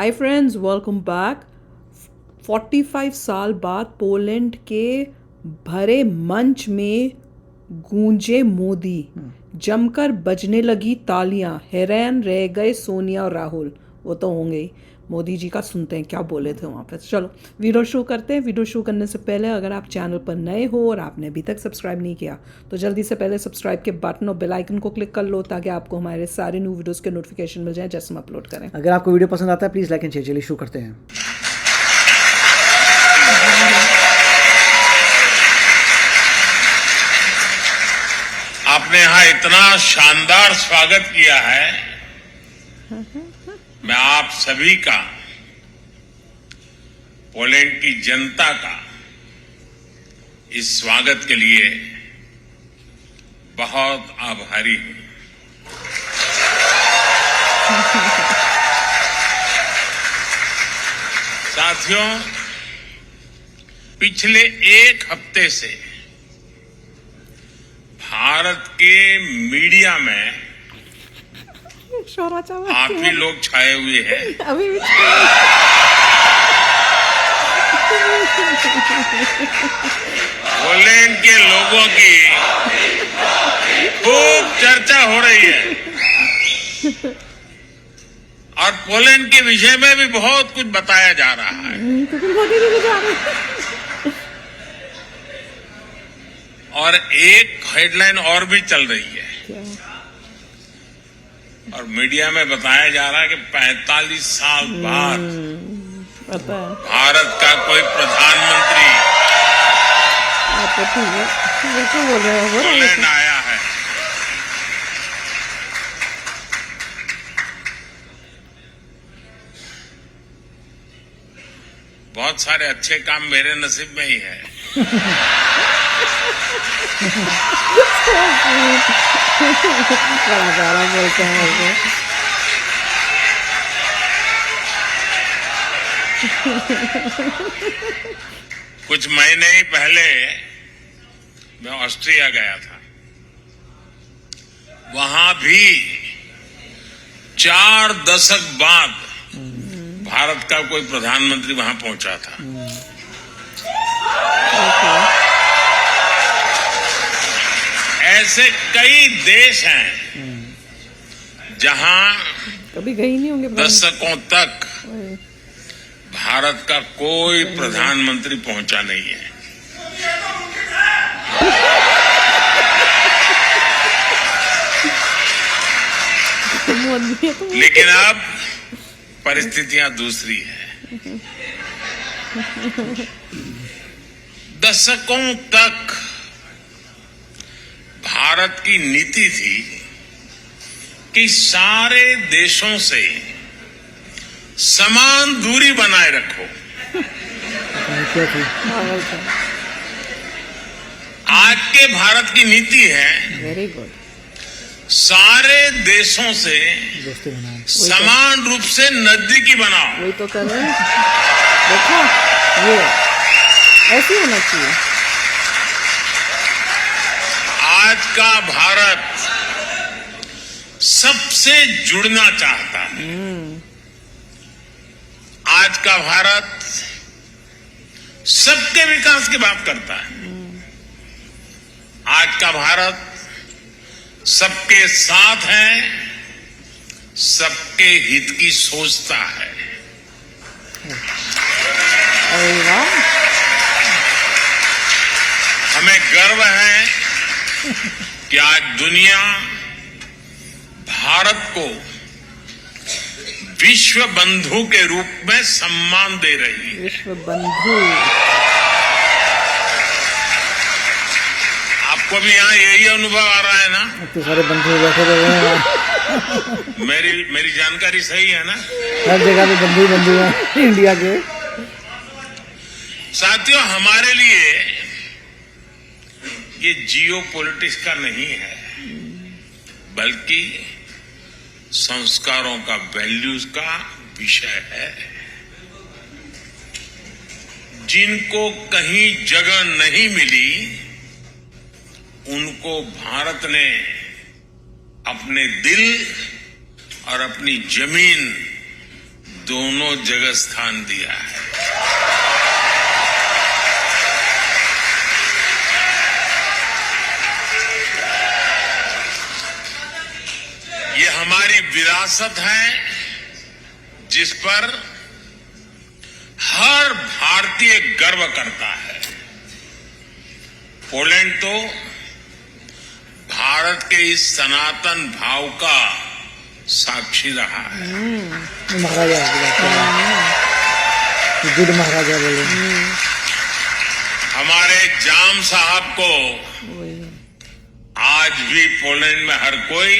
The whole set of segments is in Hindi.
Hi friends, welcome back. 45 साल बाद पोलैंड के भरे मंच में गूंजे मोदी, जमकर बजने लगी तालियां। हैरान रह गए सोनिया और राहुल। वो तो होंगे ही। मोदी जी का सुनते हैं क्या बोले थे वहाँ पे। चलो वीडियो शुरू करते हैं। वीडियो शुरू करने से पहले अगर आप चैनल पर नए हो और आपने अभी तक सब्सक्राइब नहीं किया तो जल्दी से पहले सब्सक्राइब के बटन और बेल आइकन को क्लिक कर लो ताकि आपको हमारे सारे न्यू वीडियोस के नोटिफिकेशन मिल जाए जैसे हम अपलोड करें। अगर आपको वीडियो पसंद आता है प्लीज़ लाइक एंड शेयर। चलिए शुरू करते हैं। आपने यहाँ इतना शानदार स्वागत किया है, मैं आप सभी का, पोलैंड की जनता का इस स्वागत के लिए बहुत आभारी हूं। साथियों, पिछले एक हफ्ते से भारत के मीडिया में आप ही लोग छाए हुए हैं। अभी भी पोलैंड के लोगों की खूब चर्चा हो रही है और पोलैंड के विषय में भी बहुत कुछ बताया जा रहा है। और एक हेडलाइन और भी चल रही है और मीडिया में बताया जा रहा है कि 45 साल बाद भारत का कोई प्रधानमंत्री पोलैंड आया है। बहुत सारे अच्छे काम मेरे नसीब में ही है। बड़ा प्यारा बोलते हैं। कुछ महीने ही पहले मैं ऑस्ट्रिया गया था। वहां भी 4 दशक बाद भारत का कोई प्रधानमंत्री वहां पहुंचा था। ऐसे कई देश हैं जहां कभी गई नहीं होंगे दशकों तक भारत का कोई प्रधानमंत्री पहुंचा नहीं है। लेकिन अब परिस्थितियां दूसरी है। दशकों तक भारत की नीति थी कि सारे देशों से समान दूरी बनाए रखो। आज के भारत की नीति है वेरी गुड, सारे देशों से समान रूप से नजदीकी बनाओ। वही तो कर रहे हैं। देखो ये ऐसे होना चाहिए। आज का भारत सबसे जुड़ना चाहता है। आज का भारत सबके विकास की बात करता है। आज का भारत सबके साथ है, सबके हित की सोचता है। अरे वाह, हमें गर्व है कि आज दुनिया भारत को विश्व बंधु के रूप में सम्मान दे रही है। विश्व बंधु, आपको भी यहाँ यही अनुभव आ रहा है ना? इतने सारे बंधु बैठे हुए हैं। मेरी जानकारी सही है ना? हर जगह पे बंधु बंधु हैं इंडिया के। साथियों, हमारे लिए ये जियो पॉलिटिक्स का नहीं है, बल्कि संस्कारों का, वैल्यूज का विषय है। जिनको कहीं जगह नहीं मिली उनको भारत ने अपने दिल और अपनी जमीन दोनों जगह स्थान दिया है। ये हमारी विरासत है जिस पर हर भारतीय गर्व करता है। पोलैंड तो भारत के इस सनातन भाव का साक्षी रहा है। महाराजा की बात कर रहे हैं, गुड महाराजा बोले। हमारे जाम साहब को वही। आज भी पोलैंड में हर कोई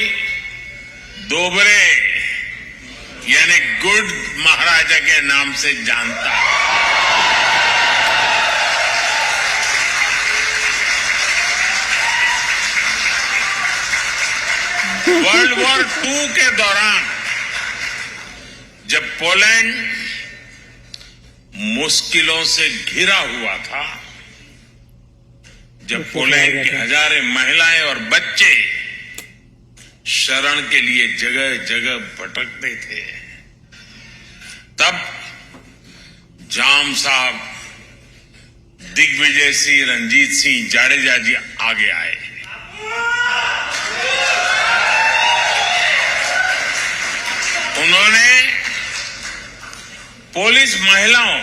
दोबरे यानी गुड महाराजा के नाम से जानता है। वर्ल्ड वॉर 2 के दौरान जब पोलैंड मुश्किलों से घिरा हुआ था, जब पोलैंड की हजारों महिलाएं और बच्चे शरण के लिए जगह जगह भटकते थे, तब जाम साहब दिग्विजय सिंह, रंजीत सिंह जाडेजा जी आगे आए। उन्होंने पुलिस महिलाओं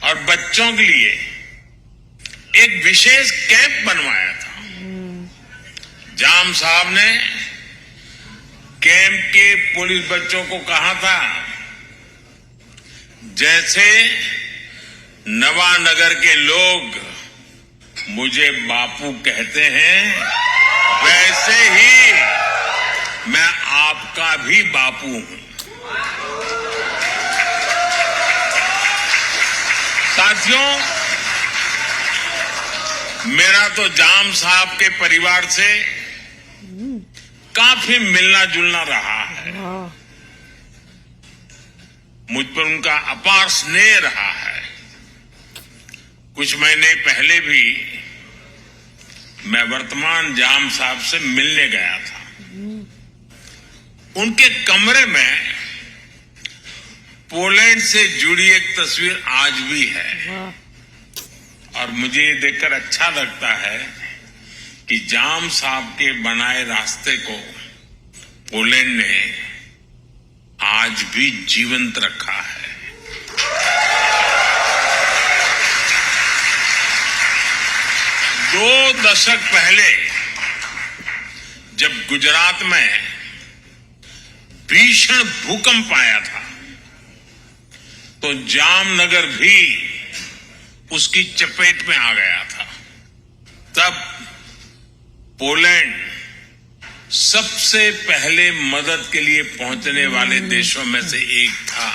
और बच्चों के लिए एक विशेष कैंप बनवाया था। जाम साहब ने कैंप के पुलिस बच्चों को कहा था, जैसे नवानगर के लोग मुझे बापू कहते हैं, वैसे ही मैं आपका भी बापू हूं। साथियों, मेरा तो जाम साहब के परिवार से काफी मिलना जुलना रहा है। मुझ पर उनका अपार स्नेह रहा है। कुछ महीने पहले भी मैं वर्तमान जाम साहब से मिलने गया था। उनके कमरे में पोलैंड से जुड़ी एक तस्वीर आज भी है और मुझे ये देखकर अच्छा लगता है कि जाम साहब के बनाए रास्ते को पोलैंड ने आज भी जीवंत रखा है। दो दशक पहले जब गुजरात में भीषण भूकंप आया था, तो जामनगर भी उसकी चपेट में आ गया था। तब पोलैंड सबसे पहले मदद के लिए पहुंचने वाले देशों में से एक था।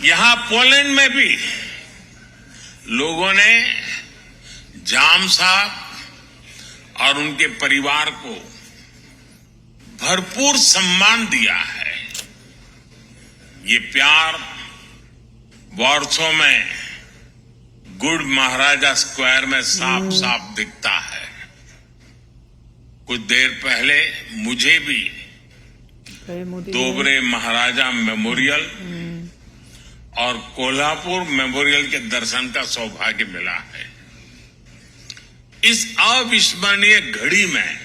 यहां पोलैंड में भी लोगों ने जाम साहब और उनके परिवार को भरपूर सम्मान दिया है। ये प्यार वॉर्सो में गुड महाराजा स्क्वायर में साफ साफ दिखता है। कुछ देर पहले मुझे भी दोबरे महाराजा मेमोरियल और कोल्हापुर मेमोरियल के दर्शन का सौभाग्य मिला है। इस अविस्मरणीय घड़ी में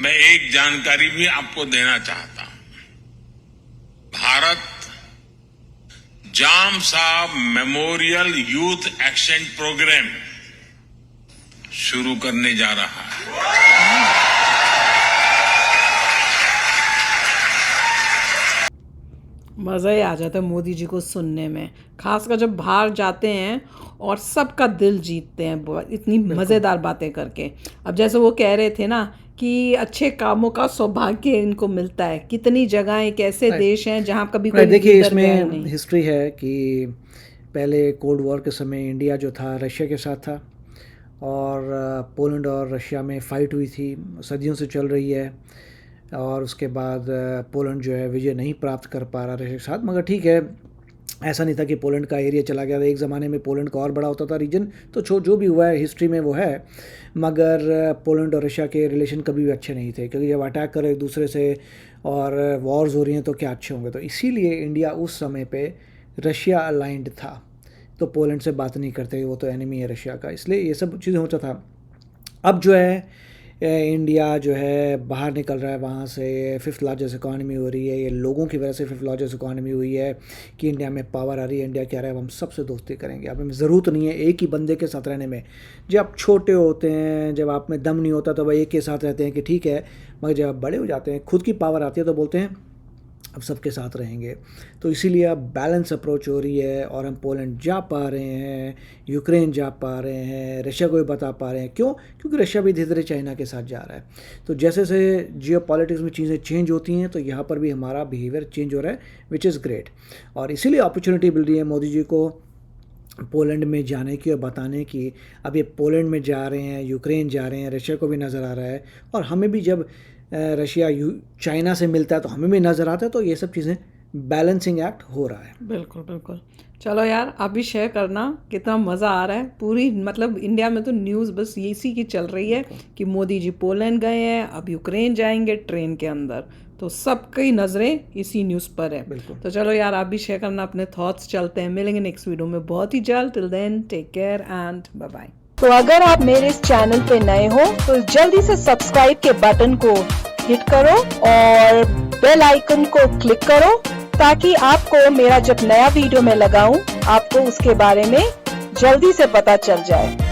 मैं एक जानकारी भी आपको देना चाहता हूं। भारत जाम साहब मेमोरियल यूथ एक्सचेंज प्रोग्राम शुरू करने जा रहा है। मज़ा ही आ जाता है मोदी जी को सुनने में, खासकर जब बाहर जाते हैं और सबका दिल जीतते हैं इतनी मज़ेदार बातें करके। अब जैसे वो कह रहे थे ना कि अच्छे कामों का सौभाग्य इनको मिलता है। कितनी जगहें, एक ऐसे देश हैं जहाँ कभी कोई देखिए लीडर गया इसमें नहीं। हिस्ट्री है कि पहले कोल्ड वॉर के समय इंडिया जो था रशिया के साथ था और पोलैंड और रशिया में फ़ाइट हुई थी, सदियों से चल रही है। और उसके बाद पोलैंड जो है विजय नहीं प्राप्त कर पा रहा रशिया के साथ, मगर ठीक है, ऐसा नहीं था कि पोलैंड का एरिया चला गया था। एक ज़माने में पोलैंड का और बड़ा होता था रीजन, तो जो भी हुआ है हिस्ट्री में वो है, मगर पोलैंड और रशिया के रिलेशन कभी भी अच्छे नहीं थे, क्योंकि जब अटैक करो एक दूसरे से और वॉर्स हो रही हैं तो क्या अच्छे होंगे। तो इसीलिए इंडिया उस समय पे रशिया अलाइंड था, तो पोलैंड से बात नहीं करते, वो तो एनिमी है रशिया का, इसलिए ये सब चीज़ें होता था। अब जो है इंडिया जो है बाहर निकल रहा है वहाँ से, 5th लार्जेस्ट इकॉनमी हो रही है, ये लोगों की वजह से 5th लार्जेस्ट इकॉनमी हुई है कि इंडिया में पावर आ रही है। इंडिया कह रहा है हम सबसे दोस्ती करेंगे, अब हमें ज़रूरत नहीं है एक ही बंदे के साथ रहने में। जब आप छोटे होते हैं, जब आप में दम नहीं होता तो भाई एक के साथ रहते हैं कि ठीक है, मगर जब आप बड़े हो जाते हैं, खुद की पावर आती है, तो बोलते हैं अब सबके साथ रहेंगे। तो इसीलिए अब बैलेंस अप्रोच हो रही है और हम पोलैंड जा पा रहे हैं, यूक्रेन जा पा रहे हैं, रशिया को भी बता पा रहे हैं। क्यों? क्योंकि रशिया भी धीरे धीरे चाइना के साथ जा रहा है। तो जैसे जैसे जियो पॉलिटिक्स में चीज़ें चेंज होती हैं, तो यहाँ पर भी हमारा बिहेवियर चेंज हो रहा है, विच इज़ ग्रेट। और इसीलिए अपॉर्चुनिटी मिल रही है मोदी जी को पोलैंड में जाने की और बताने की। अब ये पोलैंड में जा रहे हैं, यूक्रेन जा रहे हैं, रशिया को भी नज़र आ रहा है, और हमें भी जब रशिया चाइना से मिलता है तो हमें भी नज़र आता है। तो ये सब चीज़ें बैलेंसिंग एक्ट हो रहा है। बिल्कुल बिल्कुल। चलो यार, आप भी शेयर करना, कितना मज़ा आ रहा है। पूरी मतलब इंडिया में तो न्यूज़ बस इसी की चल रही है कि मोदी जी पोलैंड गए हैं, अब यूक्रेन जाएंगे ट्रेन के अंदर, तो सबकी नज़रें इसी न्यूज़ पर है। बिल्कुल। तो चलो यार, आप भी शेयर करना अपने थॉट्स। चलते हैं, मिलेंगे नेक्स्ट वीडियो में बहुत ही जल्द। Till then take care and bye bye. तो अगर आप मेरे इस चैनल पे नए हो तो जल्दी से सब्सक्राइब के बटन को हिट करो और बेल आइकन को क्लिक करो, ताकि आपको मेरा जब नया वीडियो मैं लगाऊं आपको उसके बारे में जल्दी से पता चल जाए।